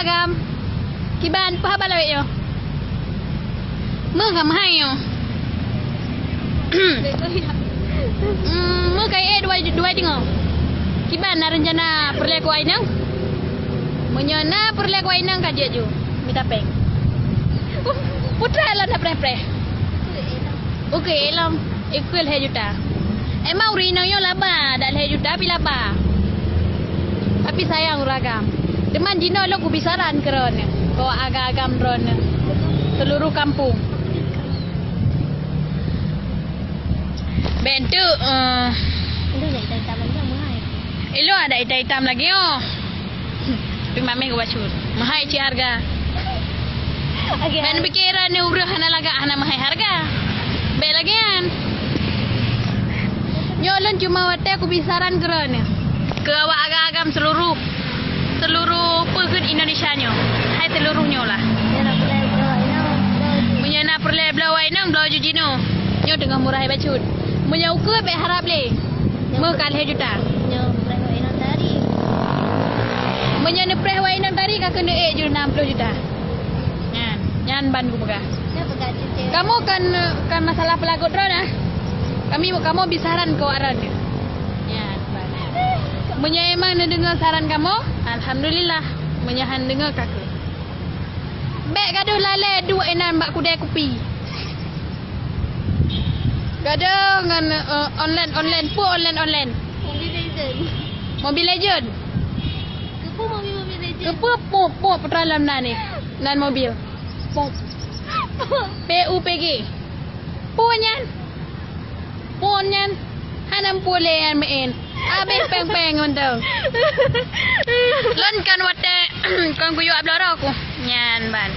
ragam. Kiban pa balawit yo. Mơ gam hai yo. Mơ kai dua tingo. Kiban na rencana perle ko ainang. Menyana perle ko ainang ka je ju. Minta peng. Putra lah na pre. Okey elam equal hai juta. Emang urino yo laba, dak hai juta pi laba. Tapi sayang ragam. Teman jino lo ku bisaran keron. Ko agak-agam ron. Seluruh kampung. Bentu Itu dah hitam lagi mahal. elo ada hitam lagi oh. Tapi mami ko bacur. Mahal ci harga. Okey. Dan pikiran ni urah hana laga hana mahal harga. Be lagian. Nyolon cuma wate aku bisaran keron. Ke awak agak-agam seluruh pekun Indonesia nyo. Hai seluruhnya lah. Dia nak pelai bawa ini. Menyana perle belawai nang belau jujino. Nyo tengah murah hai bacut. Munya ukur be harap le. Mo kal hai juta. Nyo pelai bawa ini tadi. Menyana preh wai nang tari ka kena 60 juta. Nyan ban ku pegah. Dia pegang cuci. Kamu kan masalah pelagut ron ah. Kamu bisaran ko aran. Ya, ban. Munya emang na dengar saran kamu? Alhamdulillah. Menyahan dengar kakak. Bek gaduh lale dua enan mbak kudai kopi. Gaduh ngan online pu online. Mobil legend. Mobil Legend. Kepu mobil legend. Kepu pu petralam nan ni. Nan mobil. PUPG. Punyan. Hanam pule yan main. Abis peng-peng untuk. Lon kan wate kan kuyu abloro aku. Nyan ban.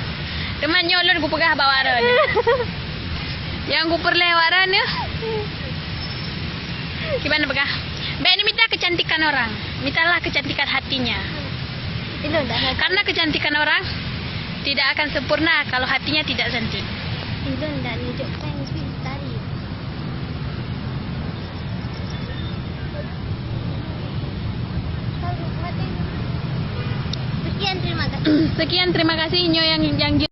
Teman nyolon ku pegah bawaran. Yang ku perlewaran ya. Gimana pegah? Be ini minta kecantikan orang. Mintalah kecantikan hatinya. Itu dah. Karena kecantikan orang tidak akan sempurna kalau hatinya tidak cantik. Itu dah nunjuk peng speed tadi. Sekian terima kasih. Sekian terima kasih Nyo yang